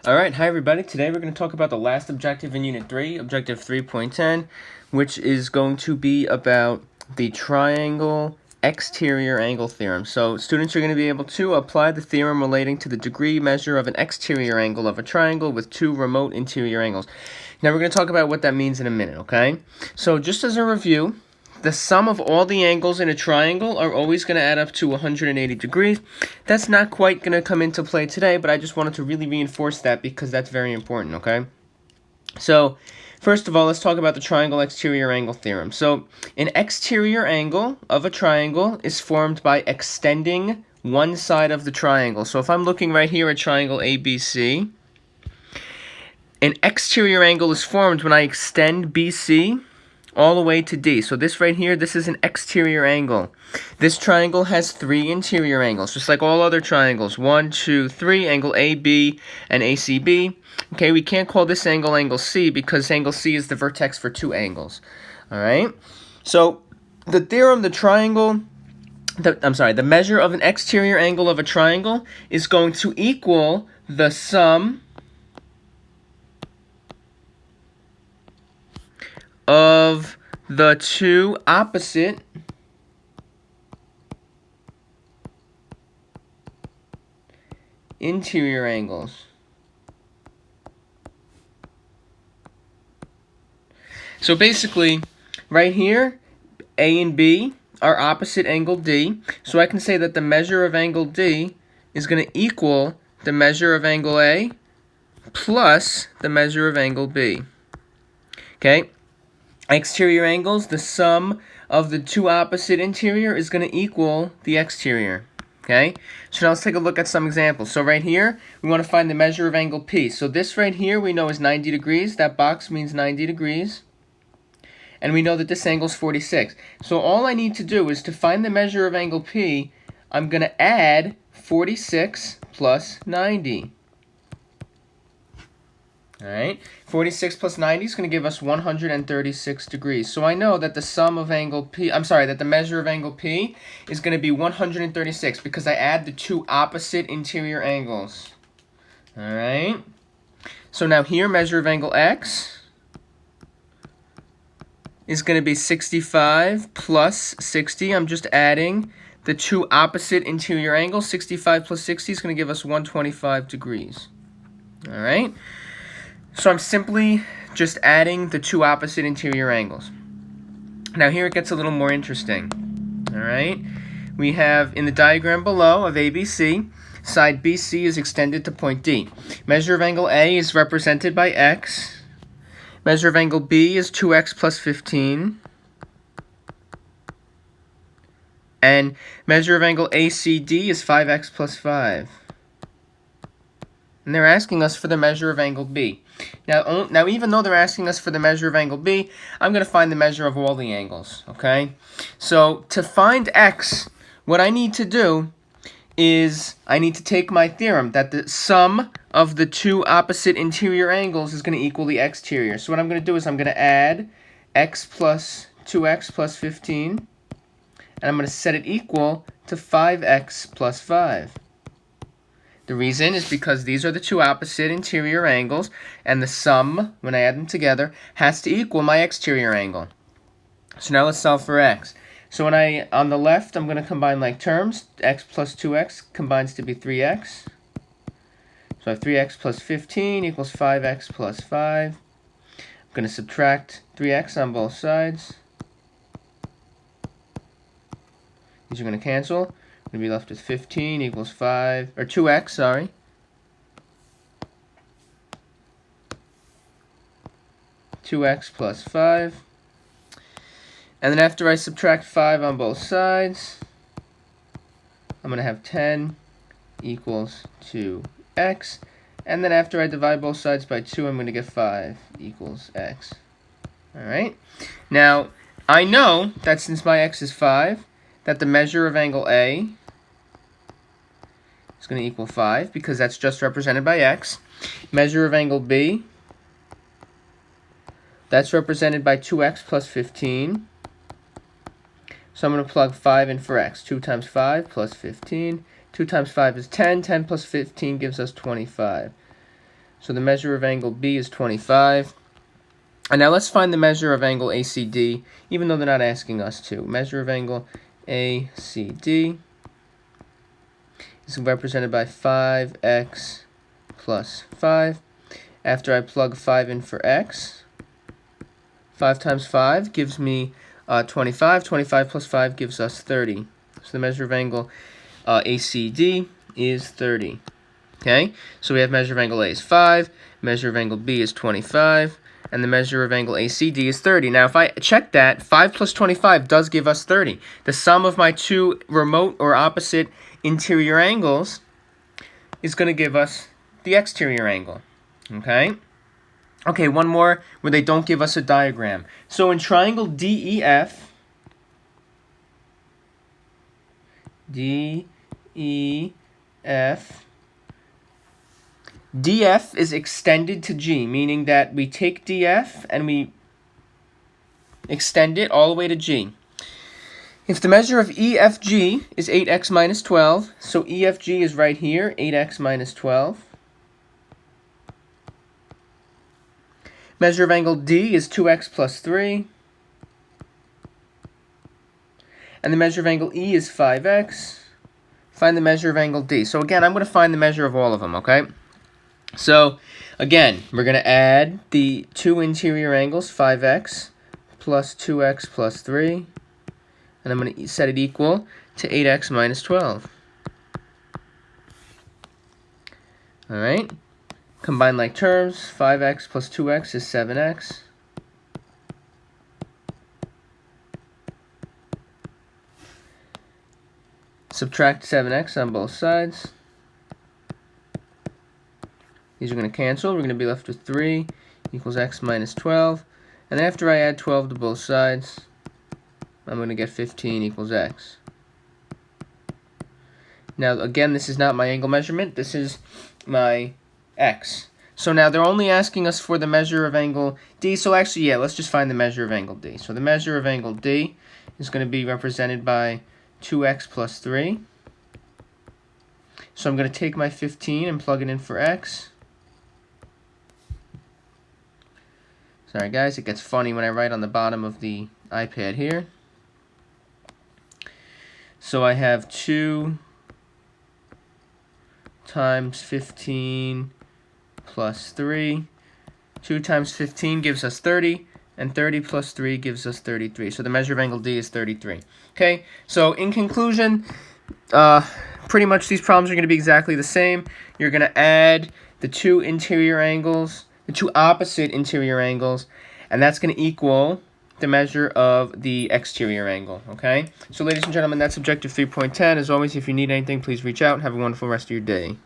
Alright, hi everybody. Today we're going to talk about the last objective in Unit 3, Objective 3.10, which is going to be about the triangle exterior angle theorem. So students are going to be able to apply the theorem relating to the degree measure of an exterior angle of a triangle with two remote interior angles. Now we're going to talk about what that means in a minute, okay? So just as a review, the sum of all the angles in a triangle are always going to add up to 180 degrees. That's not quite going to come into play today, but I just wanted to really reinforce that because that's very important, okay? So, first of all, let's talk about the triangle exterior angle theorem. So, an exterior angle of a triangle is formed by extending one side of the triangle. So, if I'm looking right here at triangle ABC, an exterior angle is formed when I extend BC all the way to D. So this right here, this is an exterior angle. This triangle has three interior angles, just like all other triangles. 1, 2, 3, angle AB and ACB. Okay, we can't call this angle angle C because angle C is the vertex for two angles. Alright? So the theorem, the measure of an exterior angle of a triangle is going to equal the sum of the two opposite interior angles. So basically, right here, A and B are opposite angle D. So I can say that the measure of angle D is going to equal the measure of angle A plus the measure of angle B. Okay? Exterior angles, the sum of the two opposite interior is going to equal the exterior. Okay? So now let's take a look at some examples. So right here, we want to find the measure of angle P. So this right here we know is 90 degrees. That box means 90 degrees. And we know that this angle is 46. So all I need to do is to find the measure of angle P, I'm going to add 46 plus 90. Alright, 46 plus 90 is going to give us 136 degrees. So I know that the sum of angle P, that the measure of angle P is going to be 136 because I add the two opposite interior angles. Alright, so now here, measure of angle X is going to be 65 plus 60. I'm just adding the two opposite interior angles. 65 plus 60 is going to give us 125 degrees. Alright. So I'm simply just adding the two opposite interior angles. Now here it gets a little more interesting. Alright, we have in the diagram below of ABC, side BC is extended to point D. Measure of angle A is represented by X. Measure of angle B is 2x plus 15. And measure of angle ACD is 5x plus 5. And they're asking us for the measure of angle B. Now, even though they're asking us for the measure of angle B, I'm going to find the measure of all the angles, okay? So, to find x, what I need to do is I need to take my theorem that the sum of the two opposite interior angles is going to equal the exterior. So what I'm going to do is I'm going to add x plus 2x plus 15, and I'm going to set it equal to 5x plus 5. The reason is because these are the two opposite interior angles, and the sum, when I add them together, has to equal my exterior angle. So now let's solve for x. So on the left, I'm going to combine like terms. X plus 2x combines to be 3x. So I have 3x plus 15 equals 5x plus 5. I'm going to subtract 3x on both sides. These are going to cancel. Going to be left with 15 equals 2x, sorry. (2x plus 5). And then after I subtract 5 on both sides, I'm going to have 10 equals 2x. And then after I divide both sides by 2, I'm going to get 5 equals x. Alright? Now, I know that since my x is 5, that the measure of angle A is going to equal 5 because that's just represented by x. Measure of angle B, that's represented by 2x plus 15. So I'm going to plug 5 in for x. 2 times 5 plus 15. 2 times 5 is 10. 10 plus 15 gives us 25. So the measure of angle B is 25. And now let's find the measure of angle ACD, even though they're not asking us to. Measure of angle ACD is represented by 5x plus 5. After I plug 5 in for x, 5 times 5 gives me 25. 25 plus 5 gives us 30. So the measure of angle ACD is 30. Okay, so we have measure of angle A is 5, measure of angle B is 25, and the measure of angle ACD is 30. Now, if I check that, 5 plus 25 does give us 30. The sum of my two remote or opposite interior angles is going to give us the exterior angle. Okay? Okay, one more where they don't give us a diagram. So in triangle DEF, DF is extended to G, meaning that we take DF and we extend it all the way to G. If the measure of EFG is 8x minus 12, so EFG is right here, 8x minus 12. Measure of angle D is 2x plus 3. And the measure of angle E is 5x. Find the measure of angle D. So again, I'm going to find the measure of all of them, okay? So, again, we're going to add the two interior angles, 5x plus 2x plus 3. And I'm going to set it equal to 8x minus 12. Alright? Combine like terms. 5x plus 2x is 7x. Subtract 7x on both sides. These are going to cancel. We're going to be left with 3 equals x minus 12. And then after I add 12 to both sides, I'm going to get 15 equals x. Now, again, this is not my angle measurement. This is my x. So now they're only asking us for the measure of angle D. So actually, yeah, let's just find the measure of angle D. So the measure of angle D is going to be represented by 2x plus 3. So I'm going to take my 15 and plug it in for x. Sorry guys, it gets funny when I write on the bottom of the iPad here. So I have 2 times 15 plus 3. 2 times 15 gives us 30, and 30 plus 3 gives us 33. So the measure of angle D is 33. Okay, so in conclusion, pretty much these problems are going to be exactly the same. You're going to add the two interior angles, the two opposite interior angles, and that's going to equal the measure of the exterior angle, okay? So ladies and gentlemen, that's objective 3.10. As always, if you need anything, please reach out and have a wonderful rest of your day.